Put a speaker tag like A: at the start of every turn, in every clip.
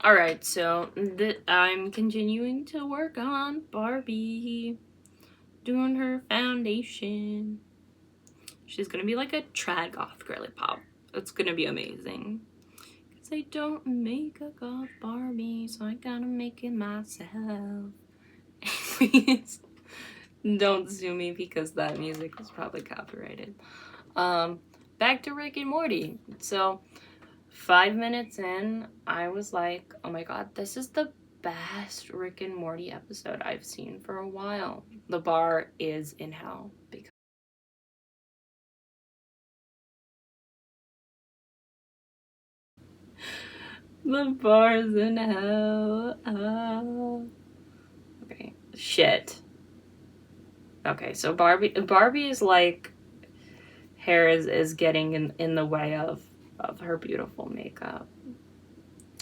A: Alright, so I'm continuing to work on Barbie, doing her foundation. She's gonna be like a trad goth girly pop. It's gonna be amazing. Because I don't make a goth Barbie, so I gotta make it myself. Please don't sue me because that music was probably copyrighted. Back to Rick and Morty. So 5 minutes in, I was like, oh my god, this is the best Rick and Morty episode I've seen for a while. The bar is in hell. Because the bar's in hell. Okay, shit. Okay, so Barbie is like, hair is getting in the way of her beautiful makeup.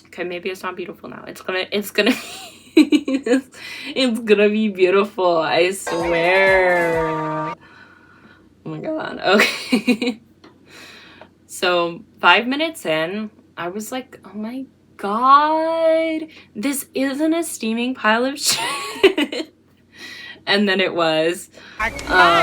A: Okay, maybe it's not beautiful now. It's gonna it's gonna be beautiful, I swear. Oh my god. Okay. So 5 minutes in, I was like, oh my god, this isn't a steaming pile of shit. And then it was.
B: I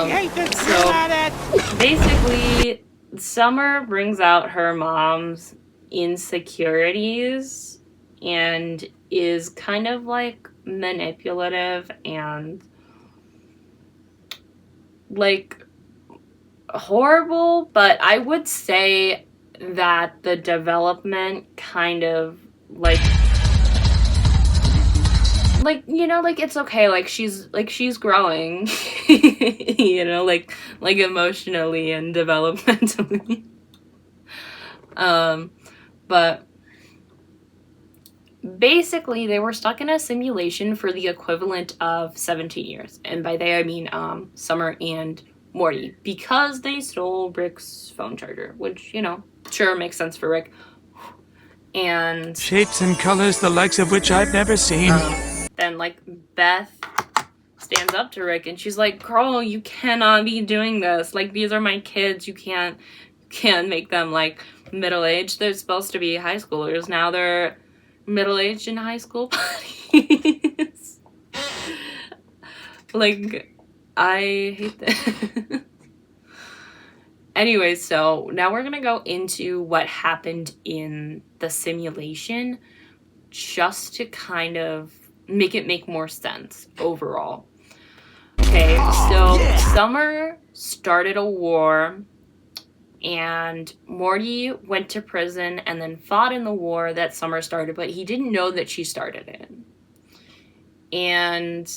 B: hate this
A: So basically, Summer brings out her mom's insecurities and is kind of like manipulative and like horrible, but I would say that the development kind of like like it's okay, like she's growing. Like emotionally and developmentally. But basically they were stuck in a simulation for the equivalent of 17 years, and by they I mean Summer and Morty, because they stole Rick's phone charger, which sure makes sense for Rick. And
B: shapes and colors the likes of which I've never seen.
A: Then like Beth stands up to Rick and she's like, girl, you cannot be doing this. Like, these are my kids. You can't make them like middle-aged. They're supposed to be high schoolers. Now they're middle-aged in high school parties. Like, I hate this. Anyway, so now we're gonna go into what happened in the simulation, just to kind of make more sense overall. Okay, so Summer started a war, and Morty went to prison and then fought in the war that Summer started, but he didn't know that she started it. And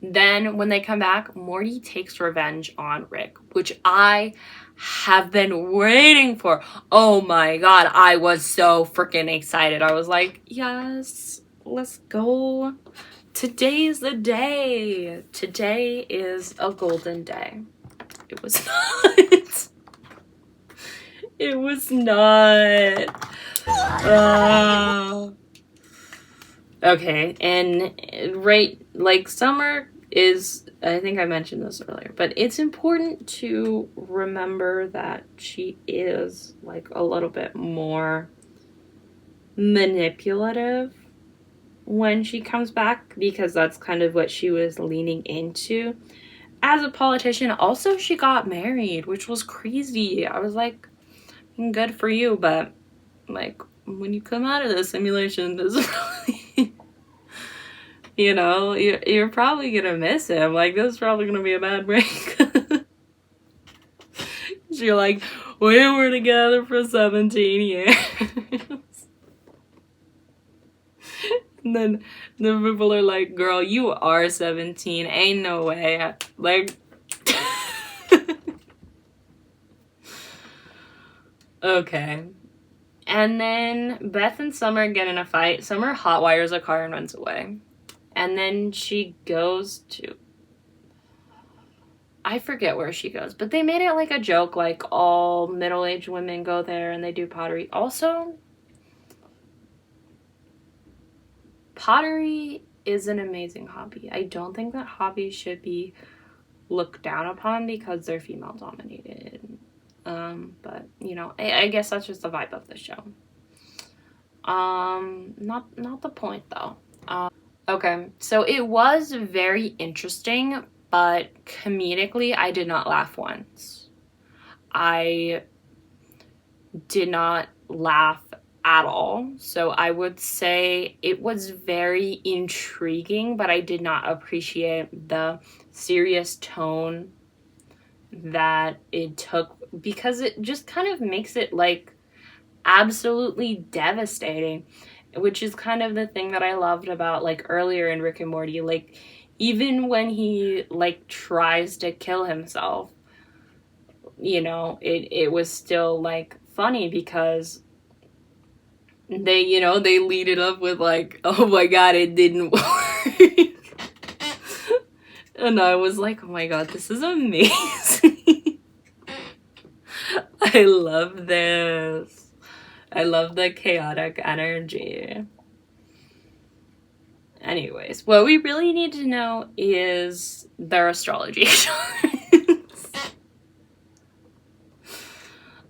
A: then when they come back, Morty takes revenge on Rick, which I have been waiting for. Oh my god, I was so freaking excited. I was like, yes, let's go. Today's the day. Today is a golden day. It was not. It was not. Okay, and right, like, Summer is, I think I mentioned this earlier, but it's important to remember that she is like a little bit more manipulative when she comes back, because that's kind of what she was leaning into as a politician. Also, she got married, which was crazy. I was like, good for you, but like, when you come out of the simulation, this is probably, you're probably gonna miss him. Like, this is probably gonna be a bad break. You're like, we were together for 17 years. And then the people are like, girl, you are 17. Ain't no way. Like, okay. And then Beth and Summer get in a fight. Summer hotwires a car and runs away. And then she goes to, I forget where she goes, but they made it like a joke, like all middle-aged women go there and they do pottery. Also, pottery is an amazing hobby. I don't think that hobbies should be looked down upon because they're female dominated. But I guess that's just the vibe of the show. Not the point though. Okay, so it was very interesting, but comedically, I did not laugh once. I did not laugh at all. So I would say it was very intriguing, but I did not appreciate the serious tone that it took, because it just kind of makes it like absolutely devastating, which is kind of the thing that I loved about like earlier in Rick and Morty. Like, even when he like tries to kill himself, you know, it was still like funny because they, you know, they lead it up with like, oh my god, it didn't work. And I was like, oh my god, this is amazing. I love this. I love the chaotic energy. Anyways, what we really need to know is their astrology charts.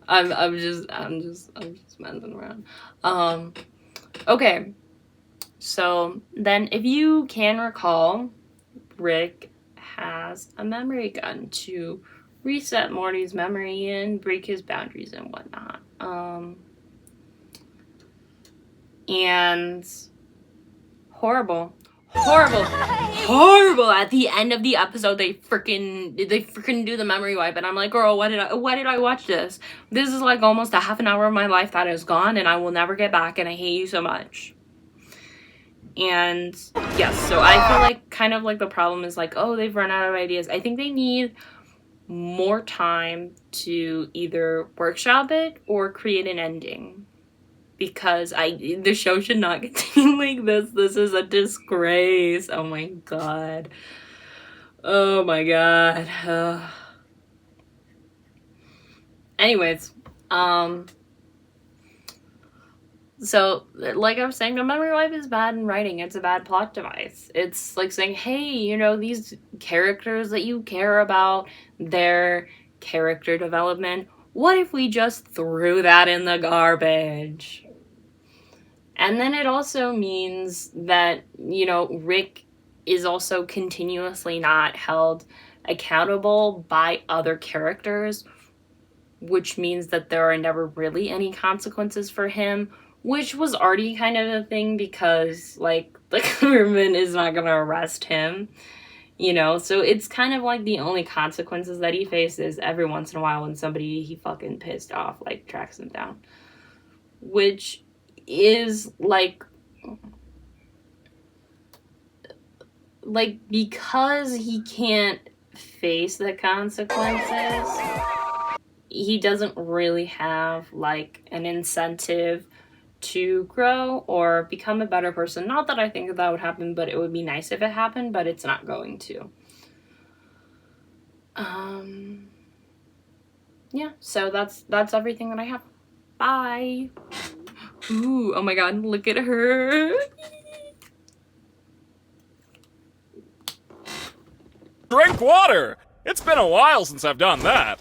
A: I'm just messing around. Okay. So then, if you can recall, Rick has a memory gun to reset Morty's memory and break his boundaries and whatnot. And horrible. At the end of the episode, they freaking do the memory wipe, and I'm like, girl, why did I watch this? This is like almost a half an hour of my life that is gone, and I will never get back, and I hate you so much. And yes, so I feel like kind of like the problem is like, oh, they've run out of ideas. I think they need more time to either workshop it or create an ending, because the show should not continue like this. This is a disgrace. Oh my god. Oh my god. Anyways, so, like I was saying, the memory wipe is bad in writing. It's a bad plot device. It's like saying, hey, you know, these characters that you care about, their character development, what if we just threw that in the garbage? And then it also means that, you know, Rick is also continuously not held accountable by other characters, which means that there are never really any consequences for him, which was already kind of a thing because, like, the government is not going to arrest him, you know? So it's kind of like the only consequences that he faces every once in a while when somebody he fucking pissed off, like, tracks him down. Which is, like, because he can't face the consequences, he doesn't really have, like, an incentive to grow or become a better person. Not that I think that would happen, but it would be nice if it happened, but it's not going to. Yeah, so that's everything that I have. Bye. Ooh, oh my god, look at her.
C: Drink water! It's been a while since I've done that.